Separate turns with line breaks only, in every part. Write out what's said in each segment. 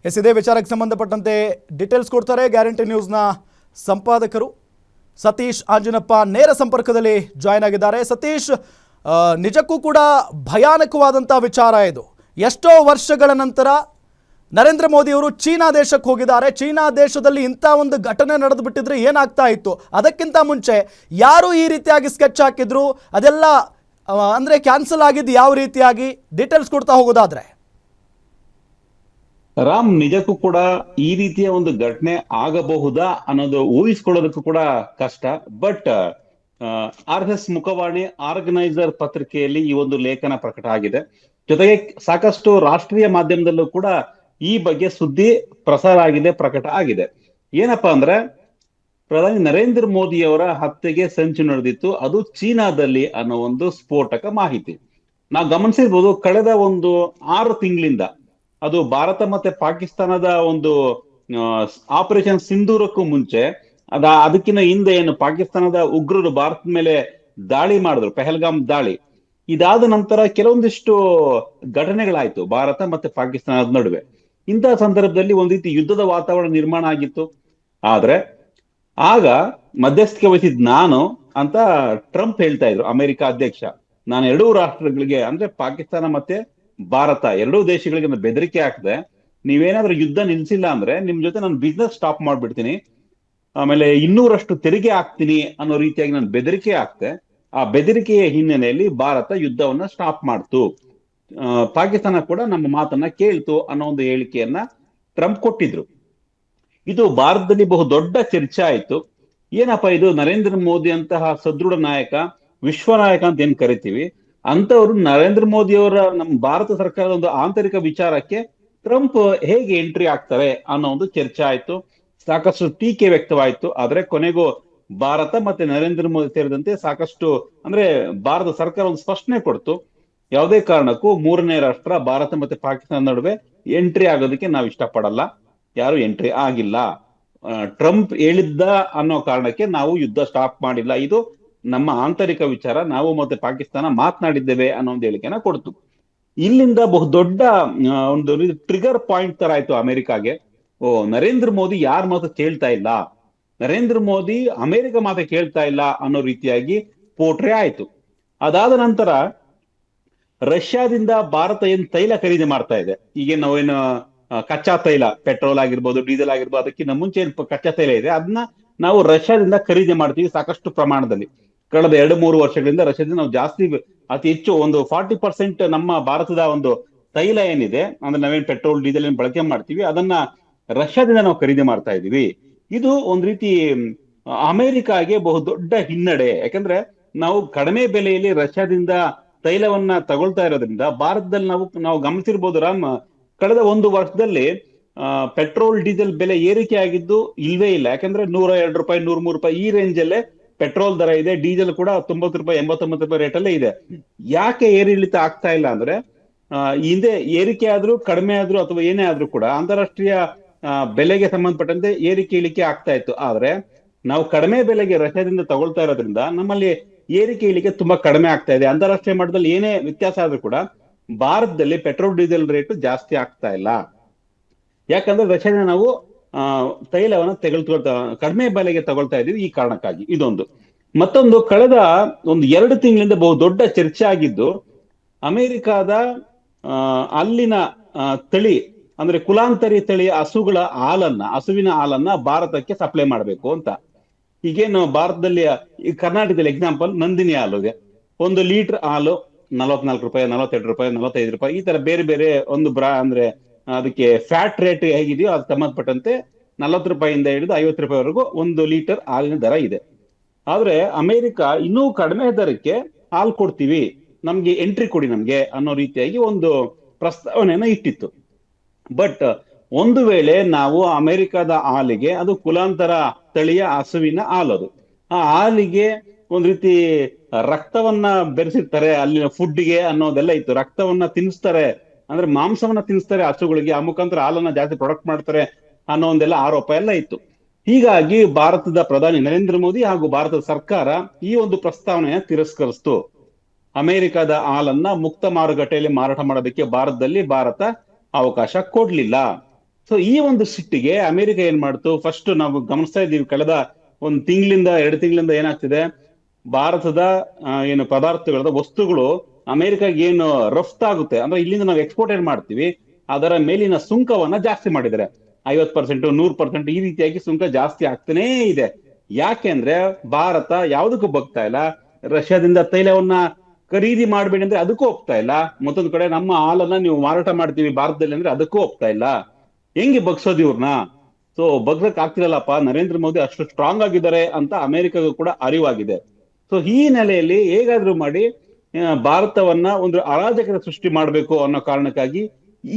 ಇದೇ ವಿಚಾರಕ್ಕೆ ಸಂಬಂಧಪಟ್ಟಂತೆ ಡೀಟೇಲ್ಸ್ ಕೊಡ್ತಾರೆ ಗ್ಯಾರಂಟಿ ನ್ಯೂಸ್ನ ಸಂಪಾದಕರು ಸತೀಶ್ ಆಂಜನಪ್ಪ ನೇರ ಸಂಪರ್ಕದಲ್ಲಿ ಜಾಯ್ನ್ ಆಗಿದ್ದಾರೆ. ಸತೀಶ್, ನಿಜಕ್ಕೂ ಕೂಡ ಭಯಾನಕವಾದಂಥ ವಿಚಾರ ಇದು. ಎಷ್ಟೋ ವರ್ಷಗಳ ನಂತರ ನರೇಂದ್ರ ಮೋದಿ ಅವರು ಚೀನಾ ದೇಶಕ್ಕೆ ಹೋಗಿದ್ದಾರೆ. ಚೀನಾ ದೇಶದಲ್ಲಿ ಇಂಥ ಒಂದು ಘಟನೆ ನಡೆದು ಬಿಟ್ಟಿದ್ರೆ ಏನಾಗ್ತಾ ಇತ್ತು? ಅದಕ್ಕಿಂತ ಮುಂಚೆ ಯಾರು ಈ ರೀತಿಯಾಗಿ ಸ್ಕೆಚ್ ಹಾಕಿದ್ರು, ಅದೆಲ್ಲ ಅಂದರೆ ಕ್ಯಾನ್ಸಲ್ ಆಗಿದ್ದು ಯಾವ ರೀತಿಯಾಗಿ, ಡೀಟೇಲ್ಸ್ ಕೊಡ್ತಾ ಹೋಗೋದಾದ್ರೆ.
ರಾಮ್, ನಿಜಕ್ಕೂ ಕೂಡ ಈ ರೀತಿಯ ಒಂದು ಘಟನೆ ಆಗಬಹುದಾ ಅನ್ನೋದು ಊಹಿಸ್ಕೊಳ್ಳೋದಕ್ಕೂ ಕೂಡ ಕಷ್ಟ. ಬಟ್ RS ಮುಖವಾಣಿ ಆರ್ಗನೈಸರ್ ಪತ್ರಿಕೆಯಲ್ಲಿ ಈ ಒಂದು ಲೇಖನ ಪ್ರಕಟ ಆಗಿದೆ. ಜೊತೆಗೆ ಸಾಕಷ್ಟು ರಾಷ್ಟ್ರೀಯ ಮಾಧ್ಯಮದಲ್ಲೂ ಕೂಡ ಈ ಬಗ್ಗೆ ಸುದ್ದಿ ಪ್ರಸಾರ ಆಗಿದೆ, ಪ್ರಕಟ ಆಗಿದೆ. ಏನಪ್ಪಾ ಅಂದ್ರೆ, ಪ್ರಧಾನಿ ನರೇಂದ್ರ ಮೋದಿಯವರ ಹತ್ಯೆಗೆ ಸಂಚು ನಡೆದಿತ್ತು, ಅದು ಚೀನಾದಲ್ಲಿ ಅನ್ನೋ ಒಂದು ಸ್ಫೋಟಕ ಮಾಹಿತಿ ನಾವು ಗಮನಿಸಿರ್ಬೋದು. ಕಳೆದ ಒಂದು 6 ತಿಂಗಳಿಂದ ಅದು ಭಾರತ ಮತ್ತೆ ಪಾಕಿಸ್ತಾನದ ಒಂದು ಆಪರೇಷನ್ ಸಿಂಧೂರಕ್ಕೂ ಮುಂಚೆ ಅದಕ್ಕಿಂತ ಹಿಂದೆ ಏನು ಪಾಕಿಸ್ತಾನದ ಉಗ್ರರು ಭಾರತದ ಮೇಲೆ ದಾಳಿ ಮಾಡಿದ್ರು, ಪೆಹಲ್ಗಾಮ್ ದಾಳಿ. ಇದಾದ ನಂತರ ಕೆಲವೊಂದಿಷ್ಟು ಘಟನೆಗಳಾಯ್ತು ಭಾರತ ಮತ್ತೆ ಪಾಕಿಸ್ತಾನದ ನಡುವೆ. ಇಂತಹ ಸಂದರ್ಭದಲ್ಲಿ ಒಂದ್ ರೀತಿ ಯುದ್ಧದ ವಾತಾವರಣ ನಿರ್ಮಾಣ ಆಗಿತ್ತು. ಆದ್ರೆ ಆಗ ಮಧ್ಯಸ್ಥಿಕೆ ವಹಿಸಿದ್ ನಾನು ಅಂತ ಟ್ರಂಪ್ ಹೇಳ್ತಾ ಇದ್ರು, ಅಮೆರಿಕ ಅಧ್ಯಕ್ಷ. ನಾನು ಎರಡೂ ರಾಷ್ಟ್ರಗಳಿಗೆ ಅಂದ್ರೆ ಪಾಕಿಸ್ತಾನ ಮತ್ತೆ ಭಾರತ ಎರಡೂ ದೇಶಗಳಿಗೆ ಬೆದರಿಕೆ ಹಾಕಿದೆ, ನೀವೇನಾದ್ರೂ ಯುದ್ಧ ನಿಲ್ಸಿಲ್ಲ ಅಂದ್ರೆ ನಿಮ್ ಜೊತೆ ನಾನು ಬಿಸ್ನೆಸ್ ಸ್ಟಾಪ್ ಮಾಡ್ಬಿಡ್ತೀನಿ, ಆಮೇಲೆ 200ರಷ್ಟು ತೆರಿಗೆ ಹಾಕ್ತೀನಿ ಅನ್ನೋ ರೀತಿಯಾಗಿ ನಾನು ಬೆದರಿಕೆ ಹಾಕ್ತೆ. ಆ ಬೆದರಿಕೆಯ ಹಿನ್ನೆಲೆಯಲ್ಲಿ ಭಾರತ ಯುದ್ಧವನ್ನ ಸ್ಟಾಪ್ ಮಾಡ್ತು, ಪಾಕಿಸ್ತಾನ ಕೂಡ ನಮ್ಮ ಮಾತನ್ನ ಕೇಳ್ತು ಅನ್ನೋ ಒಂದು ಹೇಳಿಕೆಯನ್ನ ಟ್ರಂಪ್ ಕೊಟ್ಟಿದ್ರು. ಇದು ಭಾರತದಲ್ಲಿ ಬಹು ದೊಡ್ಡ ಚರ್ಚೆ ಆಯ್ತು. ಏನಪ್ಪಾ ಇದು, ನರೇಂದ್ರ ಮೋದಿ ಅಂತಹ ಸದೃಢ ನಾಯಕ, ವಿಶ್ವ ನಾಯಕ ಅಂತ ಏನ್ ಕರಿತೀವಿ, ಅಂತವ್ರು ನರೇಂದ್ರ ಮೋದಿ ಅವರ ನಮ್ಮ ಭಾರತ ಸರ್ಕಾರದ ಒಂದು ಆಂತರಿಕ ವಿಚಾರಕ್ಕೆ ಟ್ರಂಪ್ ಹೇಗೆ ಎಂಟ್ರಿ ಆಗ್ತಾರೆ ಅನ್ನೋ ಒಂದು ಚರ್ಚೆ ಆಯ್ತು. ಸಾಕಷ್ಟು ಟೀಕೆ ವ್ಯಕ್ತವಾಯ್ತು. ಆದ್ರೆ ಕೊನೆಗೂ ಭಾರತ ಮತ್ತೆ ನರೇಂದ್ರ ಮೋದಿ ಸೇರಿದಂತೆ ಸಾಕಷ್ಟು ಅಂದ್ರೆ ಭಾರತ ಸರ್ಕಾರ ಒಂದು ಸ್ಪಷ್ಟನೆ ಕೊಡ್ತು, ಯಾವುದೇ ಕಾರಣಕ್ಕೂ 3ನೇ ರಾಷ್ಟ್ರ ಭಾರತ ಮತ್ತೆ ಪಾಕಿಸ್ತಾನ ನಡುವೆ ಎಂಟ್ರಿ ಆಗೋದಕ್ಕೆ ನಾವು ಇಷ್ಟಪಡಲ್ಲ, ಯಾರು ಎಂಟ್ರಿ ಆಗಿಲ್ಲ, ಟ್ರಂಪ್ ಹೇಳಿದ್ದ ಅನ್ನೋ ಕಾರಣಕ್ಕೆ ನಾವು ಯುದ್ಧ ಸ್ಟಾಪ್ ಮಾಡಿಲ್ಲ, ಇದು ನಮ್ಮ ಆಂತರಿಕ ವಿಚಾರ, ನಾವು ಮತ್ತೆ ಪಾಕಿಸ್ತಾನ ಮಾತನಾಡಿದ್ದೇವೆ ಅನ್ನೋ ಒಂದು ಹೇಳಿಕೆನ ಕೊಡ್ತು. ಇಲ್ಲಿಂದ ಬಹುದೊಡ್ಡ ಒಂದು ಟ್ರಿಗರ್ ಪಾಯಿಂಟ್ ತರ ಆಯ್ತು ಅಮೆರಿಕಾಗೆ. ನರೇಂದ್ರ ಮೋದಿ ಯಾರ ಮಾತು ಕೇಳ್ತಾ ಇಲ್ಲ, ನರೇಂದ್ರ ಮೋದಿ ಅಮೆರಿಕ ಮಾತು ಕೇಳ್ತಾ ಇಲ್ಲ ಅನ್ನೋ ರೀತಿಯಾಗಿ ಪೋಟ್ರೆ ಆಯ್ತು. ಅದಾದ ನಂತರ ರಷ್ಯಾದಿಂದ ಭಾರತ ಏನ್ ತೈಲ ಖರೀದಿ ಮಾಡ್ತಾ ಇದೆ, ಈಗ ನಾವೇನು ಕಚ್ಚಾ ತೈಲ, ಪೆಟ್ರೋಲ್ ಆಗಿರ್ಬೋದು, ಡೀಸೆಲ್ ಆಗಿರ್ಬೋದು, ಅದಕ್ಕಿಂತ ಮುಂಚೆ ಏನ್ ಕಚ್ಚಾ ತೈಲ ಇದೆ ಅದನ್ನ ನಾವು ರಷ್ಯಾದಿಂದ ಖರೀದಿ ಮಾಡ್ತೀವಿ ಸಾಕಷ್ಟು ಪ್ರಮಾಣದಲ್ಲಿ. ಕಳೆದ 2-3 ವರ್ಷಗಳಿಂದ ರಷ್ಯಾದಿಂದ ನಾವು ಜಾಸ್ತಿ, ಅತಿ ಹೆಚ್ಚು ಒಂದು 40% ನಮ್ಮ ಭಾರತದ ಒಂದು ತೈಲ ಏನಿದೆ ಅಂದ್ರೆ ನಾವೇನ್ ಪೆಟ್ರೋಲ್ ಡೀಸೆಲ್ ಏನ್ ಬಳಕೆ ಮಾಡ್ತೀವಿ ಅದನ್ನ ರಷ್ಯಾದಿಂದ ನಾವು ಖರೀದಿ ಮಾಡ್ತಾ ಇದೀವಿ. ಇದು ಒಂದ್ ರೀತಿ ಅಮೆರಿಕಾಗೆ ಬಹುದೊಡ್ಡ ಹಿನ್ನಡೆ. ಯಾಕಂದ್ರೆ ನಾವು ಕಡಿಮೆ ಬೆಲೆಯಲ್ಲಿ ರಷ್ಯಾದಿಂದ ತೈಲವನ್ನ ತಗೊಳ್ತಾ ಇರೋದ್ರಿಂದ ಭಾರತದಲ್ಲಿ ನಾವು ಗಮನಿಸಿರ್ಬೋದು ರಾಮ್, ಕಳೆದ 1 ವರ್ಷದಲ್ಲಿ ಪೆಟ್ರೋಲ್ ಡೀಸೆಲ್ ಬೆಲೆ ಏರಿಕೆ ಆಗಿದ್ದು ಇಲ್ವೇ ಇಲ್ಲ. ಯಾಕಂದ್ರೆ 102 ರೂಪಾಯಿ 103 ರೂಪಾಯಿ ಈ ರೇಂಜ್ ಅಲ್ಲೇ ಪೆಟ್ರೋಲ್ ದರ ಇದೆ, ಡೀಸೆಲ್ ಕೂಡ 90 ರೂಪಾಯಿ 89 ರೂಪಾಯಿ ರೇಟ್ ಅಲ್ಲೇ ಇದೆ. ಯಾಕೆ ಏರಿಳಿತ ಆಗ್ತಾ ಇಲ್ಲ ಅಂದ್ರೆ, ಹಿಂದೆ ಏರಿಕೆ ಆದ್ರೂ ಕಡಿಮೆ ಆದ್ರೂ ಅಥವಾ ಏನೇ ಆದ್ರೂ ಕೂಡ ಅಂತಾರಾಷ್ಟ್ರೀಯ ಬೆಲೆಗೆ ಸಂಬಂಧಪಟ್ಟಂತೆ ಏರಿಕೆ ಇಳಿಕೆ ಆಗ್ತಾ ಇತ್ತು. ಆದ್ರೆ ನಾವು ಕಡಿಮೆ ಬೆಲೆಗೆ ರಷ್ಯಾದಿಂದ ತಗೊಳ್ತಾ ಇರೋದ್ರಿಂದ ನಮ್ಮಲ್ಲಿ ಏರಿಕೆ ಇಳಿಕೆ ತುಂಬಾ ಕಡಿಮೆ ಆಗ್ತಾ ಇದೆ. ಅಂತಾರಾಷ್ಟ್ರೀಯ ಮಟ್ಟದಲ್ಲಿ ಏನೇ ವ್ಯತ್ಯಾಸ ಆದ್ರೂ ಕೂಡ ಭಾರತದಲ್ಲಿ ಪೆಟ್ರೋಲ್ ಡೀಸೆಲ್ ರೇಟ್ ಜಾಸ್ತಿ ಆಗ್ತಾ ಇಲ್ಲ. ಯಾಕಂದ್ರೆ ರಷ್ಯಾದಿಂದ ನಾವು ತೈಲವನ್ನ ಕಡಿಮೆ ಬೆಲೆಗೆ ತಗೊಳ್ತಾ ಇದೀವಿ, ಈ ಕಾರಣಕ್ಕಾಗಿ. ಇದೊಂದು. ಮತ್ತೊಂದು, ಕಳೆದ ಒಂದು 2 ತಿಂಗಳಿಂದ ಬಹು ದೊಡ್ಡ ಚರ್ಚೆ ಆಗಿದ್ದು, ಅಮೆರಿಕಾದ ಅಲ್ಲಿನ ತಳಿ ಅಂದ್ರೆ ಕುಲಾಂತರಿ ತಳಿ ಹಸುವಿನ ಹಾಲನ್ನ ಭಾರತಕ್ಕೆ ಸಪ್ಲೈ ಮಾಡ್ಬೇಕು ಅಂತ. ಈಗೇನು ಭಾರತದಲ್ಲಿ ಕರ್ನಾಟಕದಲ್ಲಿ ಎಕ್ಸಾಂಪಲ್ ನಂದಿನಿ ಹಾಲು ಇದೆ, 1 ಲೀಟರ್ ಹಾಲು 44 ರೂಪಾಯಿ 42 ರೂಪಾಯಿ 45 ರೂಪಾಯಿ ಈ ತರ ಬೇರೆ ಬೇರೆ ಒಂದು ಅಂದ್ರೆ ಅದಕ್ಕೆ ಫ್ಯಾಟ್ ರೇಟ್ ಹೇಗಿದೆಯೋ ಅದು ಸಂಬಂಧಪಟ್ಟಂತೆ 40 ರೂಪಾಯಿಂದ ಹಿಡಿದು 50 ರೂಪಾಯಿವರೆಗೂ 1 ಲೀಟರ್ ಹಾಲಿನ ದರ ಇದೆ. ಆದ್ರೆ ಅಮೆರಿಕ ಇನ್ನೂ ಕಡಿಮೆ ದರಕ್ಕೆ ಹಾಲು ಕೊಡ್ತೀವಿ, ನಮ್ಗೆ ಎಂಟ್ರಿ ಕೊಡಿ ನಮ್ಗೆ ಅನ್ನೋ ರೀತಿಯಾಗಿ ಒಂದು ಪ್ರಸ್ತಾವನೆಯನ್ನ ಇಟ್ಟಿತ್ತು. ಬಟ್ ಒಂದು ವೇಳೆ ನಾವು ಅಮೆರಿಕದ ಹಾಲಿಗೆ, ಅದು ಕುಲಾಂತರ ತಳಿಯ ಹಸುವಿನ ಹಾಲದು, ಆ ಹಾಲಿಗೆ ಒಂದ್ ರೀತಿ ರಕ್ತವನ್ನ ಬೆರೆಸಿರ್ತಾರೆ ಅಲ್ಲಿನ ಫುಡ್ಗೆ ಅನ್ನೋದೆಲ್ಲ ಇತ್ತು. ರಕ್ತವನ್ನ ತಿನ್ನಿಸ್ತಾರೆ ಅಂದ್ರೆ ಮಾಂಸವನ್ನ ತಿನ್ನಿಸ್ತಾರೆ ಹಸುಗಳಿಗೆ, ಆ ಮುಖಾಂತರ ಹಾಲನ್ನ ಜಾಸ್ತಿ ಪ್ರೊಡಕ್ಟ್ ಮಾಡ್ತಾರೆ ಅನ್ನೋ ಒಂದೆಲ್ಲ ಆರೋಪ ಎಲ್ಲ ಇತ್ತು. ಹೀಗಾಗಿ ಭಾರತದ ಪ್ರಧಾನಿ ನರೇಂದ್ರ ಮೋದಿ ಹಾಗೂ ಭಾರತದ ಸರ್ಕಾರ ಈ ಒಂದು ಪ್ರಸ್ತಾವನೆಯನ್ನ ತಿರಸ್ಕರಿಸ್ತು. ಅಮೆರಿಕದ ಹಾಲನ್ನ ಮುಕ್ತ ಮಾರುಕಟ್ಟೆಯಲ್ಲಿ ಮಾರಾಟ ಮಾಡೋದಕ್ಕೆ ಭಾರತ ಅವಕಾಶ ಕೊಡ್ಲಿಲ್ಲ. ಸೊ ಈ ಒಂದು ಸಿಟ್ಟಿಗೆ ಅಮೆರಿಕ ಏನ್ ಮಾಡ್ತು, ಫಸ್ಟ್ ನಾವು ಗಮನಿಸ್ತಾ ಇದ್ದೀವಿ ಕಳೆದ ಒಂದು ತಿಂಗಳಿಂದ 2 ತಿಂಗಳಿಂದ ಏನಾಗ್ತಿದೆ, ಭಾರತದ ಏನು ಪದಾರ್ಥಗಳ ವಸ್ತುಗಳು ಅಮೆರಿಕಾಗೆ ಏನು ರಫ್ತಾಗುತ್ತೆ, ಅಂದ್ರೆ ಇಲ್ಲಿಂದ ನಾವು ಎಕ್ಸ್ಪೋರ್ಟ್ ಏನ್ ಮಾಡ್ತೀವಿ ಅದರ ಮೇಲಿನ ಸುಂಕವನ್ನ ಜಾಸ್ತಿ ಮಾಡಿದ್ದಾರೆ. 50%, 100% ಈ ರೀತಿಯಾಗಿ ಸುಂಕ ಜಾಸ್ತಿ ಆಗ್ತಾನೇ ಇದೆ. ಯಾಕೆಂದ್ರೆ ಭಾರತ ಯಾವುದಕ್ಕೂ ಬಗ್ತಾ ಇಲ್ಲ. ರಷ್ಯಾದಿಂದ ತೈಲವನ್ನ ಖರೀದಿ ಮಾಡ್ಬೇಡಿ ಅಂದ್ರೆ ಅದಕ್ಕೂ ಒಪ್ತಾ ಇಲ್ಲ. ಮತ್ತೊಂದು ಕಡೆ ನಮ್ಮ ಹಾಲನ್ನ ನೀವು ಮಾರಾಟ ಮಾಡ್ತೀವಿ ಭಾರತದಲ್ಲಿ ಅಂದ್ರೆ ಅದಕ್ಕೂ ಒಪ್ತಾ ಇಲ್ಲ. ಹೆಂಗೆ ಬಗ್ಸೋದು ಇವ್ರನ್ನ? ಸೊ ಬಗ್ಸಕ್ ಆಗ್ತಿರಲ್ಲಪ್ಪ, ನರೇಂದ್ರ ಮೋದಿ ಅಷ್ಟು ಸ್ಟ್ರಾಂಗ್ ಆಗಿದ್ದಾರೆ ಅಂತ ಅಮೆರಿಕಗೂ ಕೂಡ ಅರಿವಾಗಿದೆ. ಸೊ ಈ ನೆಲೆಯಲ್ಲಿ ಹೇಗಾದ್ರೂ ಮಾಡಿ ಭಾರತವನ್ನ ಒಂದು ಅರಾಜಕತೆ ಸೃಷ್ಟಿ ಮಾಡಬೇಕು ಅನ್ನೋ ಕಾರಣಕ್ಕಾಗಿ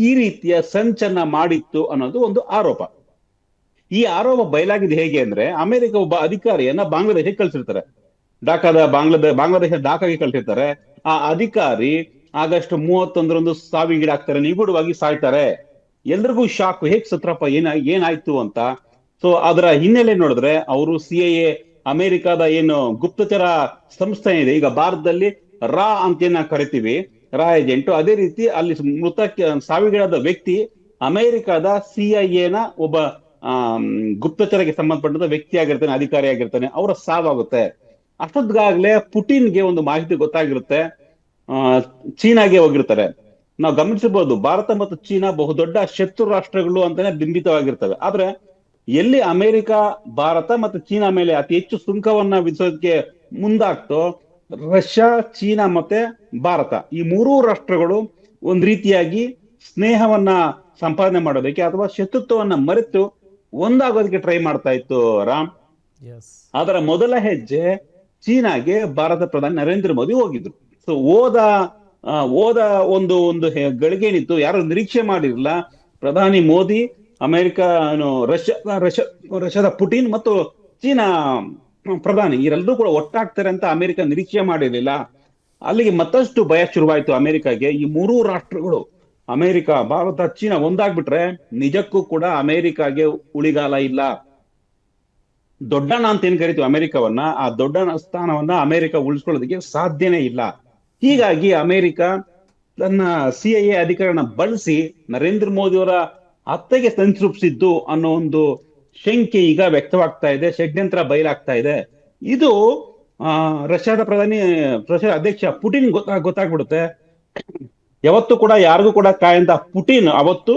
ಈ ರೀತಿಯ ಸಂಚನ್ನ ಮಾಡಿತ್ತು ಅನ್ನೋದು ಒಂದು ಆರೋಪ. ಈ ಆರೋಪ ಬಯಲಾಗಿದೆ ಹೇಗೆ ಅಂದ್ರೆ, ಅಮೆರಿಕ ಒಬ್ಬ ಅಧಿಕಾರಿಯನ್ನ ಬಾಂಗ್ಲಾದೇಶಕ್ಕೆ ಕಳ್ಸಿರ್ತಾರೆ. ಬಾಂಗ್ಲಾದೇಶ ಢಾಕಾಗೆ ಕಳ್ಸಿರ್ತಾರೆ. ಆ ಅಧಿಕಾರಿ ಆಗಸ್ಟ್ 31ರಂದು ಸಾವಿಗೀಡಾಗ್ತಾರೆ, ನಿಗೂಢವಾಗಿ ಸಾಯ್ತಾರೆ. ಎಲ್ರಿಗೂ ಶಾಕ್, ಹೇಗ್ ಸತ್ರಪ್ಪ, ಏನಾಯ್ತು ಅಂತ. ಸೊ ಅದರ ಹಿನ್ನೆಲೆ ನೋಡಿದ್ರೆ ಅವರು CIA, ಅಮೆರಿಕದ ಏನು ಗುಪ್ತಚರ ಸಂಸ್ಥೆ ಇದೆ ಈಗ ಭಾರತದಲ್ಲಿ, ರಾ ಅಂತ ಕರಿತೀವಿ, ರಾ ಏಜೆಂಟ್, ಅದೇ ರೀತಿ ಅಲ್ಲಿ ಸಾವಿಗೀಡಾದ ವ್ಯಕ್ತಿ ಅಮೆರಿಕದ CIA ಒಬ್ಬ ಗುಪ್ತಚರಕ್ಕೆ ಸಂಬಂಧಪಟ್ಟಂತ ವ್ಯಕ್ತಿ ಆಗಿರ್ತಾನೆ, ಅಧಿಕಾರಿ ಆಗಿರ್ತಾನೆ. ಅವರ ಸಾವಾಗುತ್ತೆ. ಅಷ್ಟೊತ್ತಿಗಾಗ್ಲೇ ಪುಟಿನ್ಗೆ ಒಂದು ಮಾಹಿತಿ ಗೊತ್ತಾಗಿರುತ್ತೆ, ಚೀನಾಗೆ ಹೋಗಿರ್ತಾರೆ. ನಾವು ಗಮನಿಸಬಹುದು, ಭಾರತ ಮತ್ತು ಚೀನಾ ಬಹುದೊಡ್ಡ ಶತ್ರು ರಾಷ್ಟ್ರಗಳು ಅಂತಾನೆ ಬಿಂಬಿತವಾಗಿರ್ತವೆ. ಆದ್ರೆ ಎಲ್ಲಿ ಅಮೆರಿಕ ಭಾರತ ಮತ್ತು ಚೀನಾ ಮೇಲೆ ಅತಿ ಹೆಚ್ಚು ಸುಂಕವನ್ನ ವಿಧಿಸೋದಕ್ಕೆ ಮುಂದಾಗ್ತೋ, ರಷ್ಯಾ, ಚೀನಾ ಮತ್ತೆ ಭಾರತ, ಈ ಮೂರೂ ರಾಷ್ಟ್ರಗಳು ಒಂದ್ ರೀತಿಯಾಗಿ ಸ್ನೇಹವನ್ನ ಸಂಪಾದನೆ ಮಾಡೋದಕ್ಕೆ ಅಥವಾ ಶತ್ರುತ್ವವನ್ನ ಮರೆತು ಒಂದಾಗೋದಕ್ಕೆ ಟ್ರೈ ಮಾಡ್ತಾ ಇತ್ತು ರಾಮ್. ಅದರ ಮೊದಲ ಹೆಜ್ಜೆ ಚೀನಾಗೆ ಭಾರತ ಪ್ರಧಾನಿ ನರೇಂದ್ರ ಮೋದಿ ಹೋಗಿದ್ರು. ಸೊ ಹೋದ ಒಂದು ಗಳಿಗೇನಿತ್ತು, ಯಾರು ನಿರೀಕ್ಷೆ ಮಾಡಿರಲಿಲ್ಲ. ಪ್ರಧಾನಿ ಮೋದಿ, ಅಮೆರಿಕ ರಷ್ಯಾದ ಪುಟಿನ್ ಮತ್ತು ಚೀನಾ ಪ್ರಧಾನಿ ಇವರೆಲ್ಲರೂ ಕೂಡ ಒಟ್ಟಾಗ್ತಾರೆ ಅಂತ ಅಮೆರಿಕ ನಿರೀಕ್ಷೆ ಮಾಡಿರ್ಲಿಲ್ಲ. ಅಲ್ಲಿಗೆ ಮತ್ತಷ್ಟು ಭಯ ಶುರುವಾಯಿತು ಅಮೆರಿಕಾಗೆ. ಈ ಮೂರೂ ರಾಷ್ಟ್ರಗಳು ಅಮೆರಿಕ, ಭಾರತ, ಚೀನಾ ಒಂದಾಗ್ಬಿಟ್ರೆ ನಿಜಕ್ಕೂ ಕೂಡ ಅಮೆರಿಕಾಗೆ ಉಳಿಗಾಲ ಇಲ್ಲ. ದೊಡ್ಡಣ್ಣ ಅಂತ ಏನ್ ಕರಿತೀವಿ ಅಮೆರಿಕವನ್ನ, ಆ ದೊಡ್ಡಣ್ಣ ಸ್ಥಾನವನ್ನ ಅಮೆರಿಕ ಉಳಿಸ್ಕೊಳ್ಳೋದಕ್ಕೆ ಸಾಧ್ಯನೇ ಇಲ್ಲ. ಹೀಗಾಗಿ ಅಮೆರಿಕ ತನ್ನ CIA ಅಧಿಕಾರನ ಬಳಸಿ ನರೇಂದ್ರ ಮೋದಿ ಅವರ ಹತ್ಯೆಗೆ ಸಂಚೂಪಿಸಿದ್ದು ಅನ್ನೋ ಒಂದು ಶಂಕೆ ಈಗ ವ್ಯಕ್ತವಾಗ್ತಾ ಇದೆ, ಷಡ್ಯಂತ್ರ ಬಯಲಾಗ್ತಾ ಇದೆ. ಇದು ರಷ್ಯಾದ ಅಧ್ಯಕ್ಷ ಪುಟಿನ್ ಗೊತ್ತಾಗ್ಬಿಡುತ್ತೆ. ಯಾವತ್ತು ಕೂಡ ಯಾರಿಗೂ ಕೂಡ ಕಾಯಂತ ಪುಟಿನ್ ಅವತ್ತು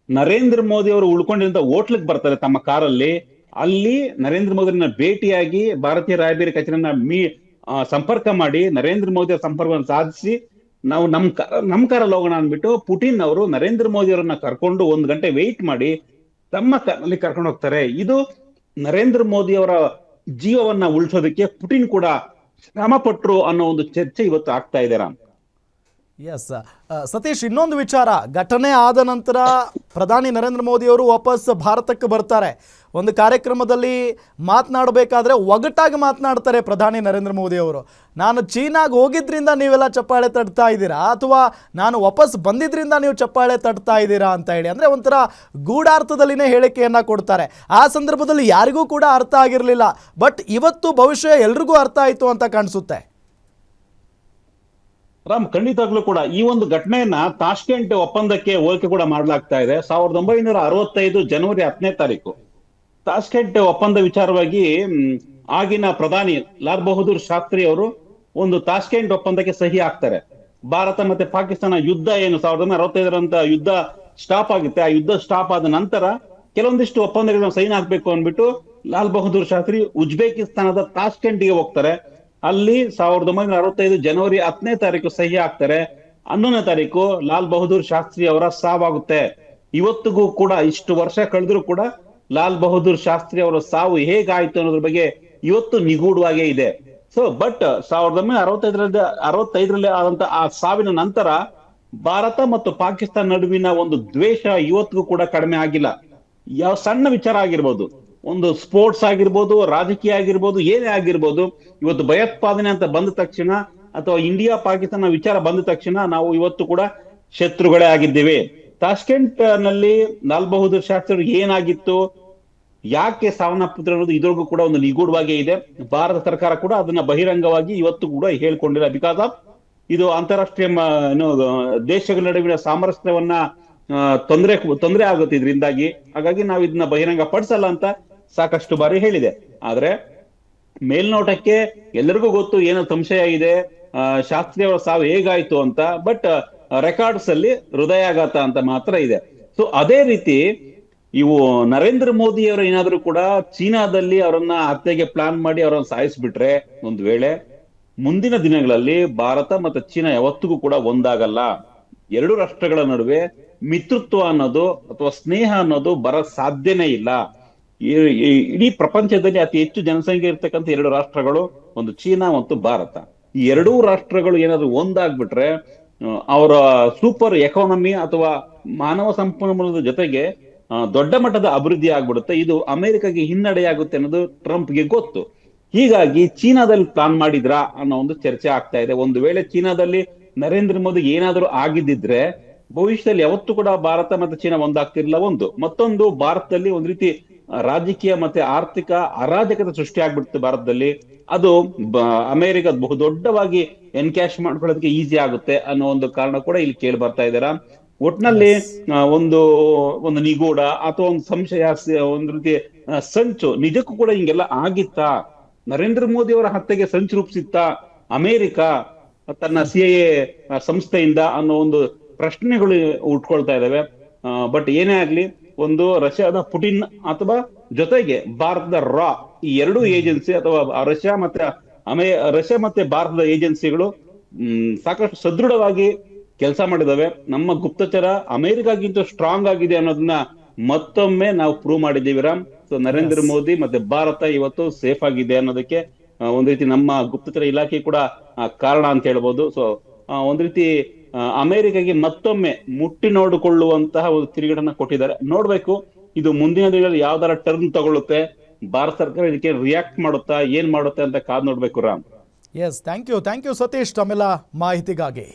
ನರೇಂದ್ರ ಮೋದಿ ಅವರು ಉಳ್ಕೊಂಡಿರಂತ ಹೋಟ್ಲಿಗೆ ಬರ್ತಾರೆ ತಮ್ಮ ಕಾರಲ್ಲಿ. ಅಲ್ಲಿ ನರೇಂದ್ರ ಮೋದಿಯನ್ನ ಭೇಟಿಯಾಗಿ ಭಾರತೀಯ ರಾಯಭಾರಿ ಕಚೇರಿಯನ್ನ ಸಂಪರ್ಕ ಮಾಡಿ ನರೇಂದ್ರ ಮೋದಿಯ ಸಂಪರ್ಕವನ್ನು ಸಾಧಿಸಿ, ನಾವು ನಮ್ ಕಾರಲ್ಲಿ ಹೋಗೋಣ ಅಂದ್ಬಿಟ್ಟು ಪುಟಿನ್ ಅವರು ನರೇಂದ್ರ ಮೋದಿ ಅವರನ್ನ ಕರ್ಕೊಂಡು 1 ಗಂಟೆ ವೆಯ್ಟ್ ಮಾಡಿ ತಮ್ಮ ಕಾರಲ್ಲಿ ಕರ್ಕೊಂಡು ಹೋಗ್ತಾರೆ. ಇದು ನರೇಂದ್ರ ಮೋದಿ ಅವರ ಜೀವವನ್ನ ಉಳಿಸೋದಕ್ಕೆ ಪುಟಿನ್ ಕೂಡ ಶ್ರಮ ಪಟ್ರು ಅನ್ನೋ ಒಂದು ಚರ್ಚೆ ಇವತ್ತು ಆಗ್ತಾ ಇದೆ ರಾಮ್.
ಎಸ್ ಸತೀಶ್, ಇನ್ನೊಂದು ವಿಚಾರ, ಘಟನೆ ಆದ ನಂತರ ಪ್ರಧಾನಿ ನರೇಂದ್ರ ಮೋದಿ ಅವರು ವಾಪಸ್ ಭಾರತಕ್ಕೆ ಬರ್ತಾರೆ. ಒಂದು ಕಾರ್ಯಕ್ರಮದಲ್ಲಿ ಮಾತನಾಡಬೇಕಾದ್ರೆ ಒಗಟಾಗಿ ಮಾತನಾಡ್ತಾರೆ ಪ್ರಧಾನಿ ನರೇಂದ್ರ ಮೋದಿ ಅವರು. ನಾನು ಚೀನಾಗೆ ಹೋಗಿದ್ರಿಂದ ನೀವೆಲ್ಲ ಚಪ್ಪಾಳೆ ತಟ್ತಾ ಇದ್ದೀರಾ, ಅಥವಾ ನಾನು ವಾಪಸ್ ಬಂದಿದ್ರಿಂದ ನೀವು ಚಪ್ಪಾಳೆ ತಟ್ತಾ ಇದ್ದೀರಾ ಅಂತ ಹೇಳಿ, ಅಂದರೆ ಒಂಥರ ಗೂಢಾರ್ಥದಲ್ಲಿನೇ ಹೇಳಿಕೆಯನ್ನು ಕೊಡ್ತಾರೆ. ಆ ಸಂದರ್ಭದಲ್ಲಿ ಯಾರಿಗೂ ಕೂಡ ಅರ್ಥ ಆಗಿರಲಿಲ್ಲ, ಬಟ್ ಇವತ್ತು ಬಹುಶಃ ಎಲ್ರಿಗೂ ಅರ್ಥ ಆಯಿತು ಅಂತ ಕಾಣಿಸುತ್ತೆ.
ರಾಮ್, ಖಂಡಿತವಾಗ್ಲೂ ಕೂಡ ಈ ಒಂದು ಘಟನೆಯನ್ನ ತಾಷ್ಕೆಂಟ್ ಒಪ್ಪಂದಕ್ಕೆ ಹೋಲಿಕೆ ಕೂಡ ಮಾಡಲಾಗ್ತಾ ಇದೆ. 1965 ಜನವರಿ 10ನೇ ತಾರೀಕು ತಾಷ್ಕೆಂಟ್ ಒಪ್ಪಂದ ವಿಚಾರವಾಗಿ ಆಗಿನ ಪ್ರಧಾನಿ ಲಾಲ್ ಬಹದ್ದೂರ್ ಶಾಸ್ತ್ರಿ ಅವರು ಒಂದು ತಾಷ್ಕೆಂಟ್ ಒಪ್ಪಂದಕ್ಕೆ ಸಹಿ ಹಾಕ್ತಾರೆ. ಭಾರತ ಮತ್ತೆ ಪಾಕಿಸ್ತಾನ ಯುದ್ಧ ಏನು 1965ರಂತ ಯುದ್ಧ ಸ್ಟಾಪ್ ಆಗುತ್ತೆ. ಆ ಯುದ್ಧ ಸ್ಟಾಪ್ ಆದ ನಂತರ ಕೆಲವೊಂದಿಷ್ಟು ಒಪ್ಪಂದಗಳನ್ನ ಸೈನ್ ಹಾಕ್ಬೇಕು ಅಂದ್ಬಿಟ್ಟು ಲಾಲ್ ಬಹದ್ದೂರ್ ಶಾಸ್ತ್ರಿ ಉಜ್ಬೇಕಿಸ್ತಾನದ ತಾಷ್ಕೆಂಟ್ಗೆ ಹೋಗ್ತಾರೆ. ಅಲ್ಲಿ 1965 ಜನವರಿ 10ನೇ ತಾರೀಕು ಸಹಿ ಹಾಕ್ತಾರೆ. 11ನೇ ತಾರೀಕು ಲಾಲ್ ಬಹದ್ದೂರ್ ಶಾಸ್ತ್ರಿ ಅವರ ಸಾವಾಗುತ್ತೆ. ಇವತ್ತಿಗೂ ಕೂಡ ಇಷ್ಟು ವರ್ಷ ಕಳೆದ್ರೂ ಕೂಡ ಲಾಲ್ ಬಹದ್ದೂರ್ ಶಾಸ್ತ್ರಿ ಅವರ ಸಾವು ಹೇಗಾಯ್ತು ಅನ್ನೋದ್ರ ಬಗ್ಗೆ ಇವತ್ತು ನಿಗೂಢವಾಗೇ ಇದೆ. ಸೊ ಬಟ್ 1965ರಲ್ಲಿ ಆದಂತ ಆ ಸಾವಿನ ನಂತರ ಭಾರತ ಮತ್ತು ಪಾಕಿಸ್ತಾನ ನಡುವಿನ ಒಂದು ದ್ವೇಷ ಇವತ್ತಿಗೂ ಕೂಡ ಕಡಿಮೆ ಆಗಿಲ್ಲ. ಯಾವ ಸಣ್ಣ ವಿಚಾರ ಆಗಿರ್ಬೋದು, ಒಂದು ಸ್ಪೋರ್ಟ್ಸ್ ಆಗಿರ್ಬೋದು, ರಾಜಕೀಯ ಆಗಿರ್ಬೋದು, ಏನೇ ಆಗಿರ್ಬೋದು, ಇವತ್ತು ಭಯೋತ್ಪಾದನೆ ಅಂತ ಬಂದ ತಕ್ಷಣ ಅಥವಾ ಇಂಡಿಯಾ ಪಾಕಿಸ್ತಾನ ವಿಚಾರ ಬಂದ ತಕ್ಷಣ ನಾವು ಇವತ್ತು ಕೂಡ ಶತ್ರುಗಳೇ ಆಗಿದ್ದೇವೆ. ತಾಷ್ಕೆಂಟ್ ನಲ್ಲಿ ಲಾಲ್ ಬಹದ್ದೂರ್ ಶಾಸ್ತ್ರಿ ಏನಾಗಿತ್ತು, ಯಾಕೆ ಸಾವನ್ನಪ್ಪಿದ್ರು ಅನ್ನೋದು ಇದ್ರಿಗೂ ಕೂಡ ಒಂದು ನಿಗೂಢವಾಗೇ ಇದೆ. ಭಾರತ ಸರ್ಕಾರ ಕೂಡ ಅದನ್ನ ಬಹಿರಂಗವಾಗಿ ಇವತ್ತು ಕೂಡ ಹೇಳ್ಕೊಂಡಿಲ್ಲ. ಬಿಕಾಸ್ ಆಫ್ ಇದು ಅಂತಾರಾಷ್ಟ್ರೀಯ ದೇಶಗಳ ನಡುವಿನ ಸಾಮರಸ್ಯವನ್ನ ತೊಂದರೆ ಆಗುತ್ತೆ ಇದರಿಂದಾಗಿ. ಹಾಗಾಗಿ ನಾವು ಇದನ್ನ ಬಹಿರಂಗ ಪಡಿಸಲ್ಲ ಅಂತ ಸಾಕಷ್ಟು ಬಾರಿ ಹೇಳಿದೆ. ಆದ್ರೆ ಮೇಲ್ನೋಟಕ್ಕೆ ಎಲ್ಲರಿಗೂ ಗೊತ್ತು ಏನೋ ಸಂಶಯ ಇದೆ, ಶಾಸ್ತ್ರಿ ಅವರ ಸಾವು ಹೇಗಾಯ್ತು ಅಂತ. ಬಟ್ ರೆಕಾರ್ಡ್ಸ್ ಅಲ್ಲಿ ಹೃದಯಾಘಾತ ಅಂತ ಮಾತ್ರ ಇದೆ. ಸೊ ಅದೇ ರೀತಿ ಇವು ನರೇಂದ್ರ ಮೋದಿ ಅವರು ಏನಾದ್ರು ಕೂಡ ಚೀನಾದಲ್ಲಿ ಅವರನ್ನ ಹತ್ಯೆಗೆ ಪ್ಲಾನ್ ಮಾಡಿ ಅವರನ್ನ ಸಾಯಿಸ್ಬಿಟ್ರೆ, ಒಂದು ವೇಳೆ ಮುಂದಿನ ದಿನಗಳಲ್ಲಿ ಭಾರತ ಮತ್ತು ಚೀನಾ ಯಾವತ್ತಿಗೂ ಕೂಡ ಒಂದಾಗಲ್ಲ. ಎರಡು ರಾಷ್ಟ್ರಗಳ ನಡುವೆ ಮಿತ್ರತ್ವ ಅನ್ನೋದು ಅಥವಾ ಸ್ನೇಹ ಅನ್ನೋದು ಬರ ಸಾಧ್ಯನೇ ಇಲ್ಲ. ಇಡೀ ಪ್ರಪಂಚದಲ್ಲಿ ಅತಿ ಹೆಚ್ಚು ಜನಸಂಖ್ಯೆ ಇರ್ತಕ್ಕಂಥ ಎರಡು ರಾಷ್ಟ್ರಗಳು, ಒಂದು ಚೀನಾ ಮತ್ತು ಭಾರತ. ಈ ಎರಡೂ ರಾಷ್ಟ್ರಗಳು ಏನಾದ್ರು ಒಂದಾಗ್ಬಿಟ್ರೆ ಅವರ ಸೂಪರ್ ಎಕಾನಮಿ ಅಥವಾ ಮಾನವ ಸಂಪನ್ಮೂಲದ ಜೊತೆಗೆ ದೊಡ್ಡ ಮಟ್ಟದ ಅಭಿವೃದ್ಧಿ ಆಗ್ಬಿಡುತ್ತೆ. ಇದು ಅಮೆರಿಕಾಗೆ ಹಿನ್ನಡೆಯಾಗುತ್ತೆ ಅನ್ನೋದು ಟ್ರಂಪ್ಗೆ ಗೊತ್ತು. ಹೀಗಾಗಿ ಚೀನಾದಲ್ಲಿ ಪ್ಲಾನ್ ಮಾಡಿದ್ರಾ ಅನ್ನೋ ಒಂದು ಚರ್ಚೆ ಆಗ್ತಾ ಇದೆ. ಒಂದು ವೇಳೆ ಚೀನಾದಲ್ಲಿ ನರೇಂದ್ರ ಮೋದಿ ಏನಾದರೂ ಆಗಿದ್ದಿದ್ರೆ ಭವಿಷ್ಯದಲ್ಲಿ ಯಾವತ್ತೂ ಕೂಡ ಭಾರತ ಮತ್ತು ಚೀನಾ ಒಂದಾಗ್ತಿರ್ಲಿಲ್ಲ. ಮತ್ತೊಂದು ಭಾರತದಲ್ಲಿ ಒಂದ್ ರೀತಿ ರಾಜಕೀಯ ಮತ್ತೆ ಆರ್ಥಿಕ ಅರಾಜಕತೆ ಸೃಷ್ಟಿ ಆಗ್ಬಿಡುತ್ತೆ ಭಾರತದಲ್ಲಿ. ಅದು ಅಮೆರಿಕ ಬಹುದೊಡ್ಡವಾಗಿ ಎನ್ಕ್ಯಾಶ್ ಮಾಡ್ಕೊಳ್ಳೋದಕ್ಕೆ ಈಸಿ ಆಗುತ್ತೆ ಅನ್ನೋ ಒಂದು ಕಾರಣ ಕೂಡ ಇಲ್ಲಿ ಕೇಳಿ ಬರ್ತಾ ಇದ್ದಾರ. ಒಟ್ನಲ್ಲಿ ಒಂದು ಒಂದು ನಿಗೂಢ ಅಥವಾ ಒಂದು ಸಂಶಯ, ಒಂದು ರೀತಿ ಸಂಚು ನಿಜಕ್ಕೂ ಕೂಡ ಹಿಂಗೆಲ್ಲ ಆಗಿತ್ತಾ? ನರೇಂದ್ರ ಮೋದಿ ಅವರ ಹತ್ಯೆಗೆ ಸಂಚು ರೂಪಿಸಿತ್ತ ಅಮೆರಿಕ ತನ್ನ ಸಿಐಎ ಸಂಸ್ಥೆಯಿಂದ ಅನ್ನೋ ಒಂದು ಪ್ರಶ್ನೆಗಳು ಉಟ್ಕೊಳ್ತಾ ಇದಾವೆ. ಬಟ್ ಏನೇ ಆಗ್ಲಿ, ಒಂದು ರಷ್ಯಾದ ಪುಟಿನ್ ಅಥವಾ ಜೊತೆಗೆ ಭಾರತದ ಈ ಎರಡೂ ಏಜೆನ್ಸಿ ಅಥವಾ ರಷ್ಯಾ ಮತ್ತೆ ಭಾರತದ ಏಜೆನ್ಸಿಗಳು ಸಾಕಷ್ಟು ಸದೃಢವಾಗಿ ಕೆಲಸ ಮಾಡಿದಾವೆ. ನಮ್ಮ ಗುಪ್ತಚರ ಅಮೆರಿಕಾಗಿಂತ ಸ್ಟ್ರಾಂಗ್ ಆಗಿದೆ ಅನ್ನೋದನ್ನ ಮತ್ತೊಮ್ಮೆ ನಾವು ಪ್ರೂವ್ ಮಾಡಿದ್ದೀವಿ ರಾಮ್. ಸೊ ನರೇಂದ್ರ ಮೋದಿ ಮತ್ತೆ ಭಾರತ ಇವತ್ತು ಸೇಫ್ ಆಗಿದೆ ಅನ್ನೋದಕ್ಕೆ ಒಂದ್ ರೀತಿ ನಮ್ಮ ಗುಪ್ತಚರ ಇಲಾಖೆ ಕೂಡ ಕಾರಣ ಅಂತ ಹೇಳ್ಬೋದು. ಸೊ ಒಂದ್ ರೀತಿ ಅಮೆರಿಕಾಗೆ ಮತ್ತೊಮ್ಮೆ ಮುಟ್ಟಿ ನೋಡಿಕೊಳ್ಳುವಂತಹ ಒಂದು ತಿರುಗೇಟನ್ನ ಕೊಟ್ಟಿದ್ದಾರೆ. ನೋಡ್ಬೇಕು ಇದು ಮುಂದಿನ ದಿನಗಳಲ್ಲಿ ಯಾವ್ದಾರ ಟರ್ನ್ ತಗೊಳುತ್ತೆ, ಭಾರತ ಸರ್ಕಾರ ಇದಕ್ಕೆ ರಿಯಾಕ್ಟ್ ಮಾಡುತ್ತಾ, ಏನ್ ಮಾಡುತ್ತೆ ಅಂತ ಕಾದ್ ನೋಡ್ಬೇಕು Ram.
Yes, thank you Satish ತಮ್ಮೆಲ್ಲ ಮಾಹಿತಿಗಾಗಿ.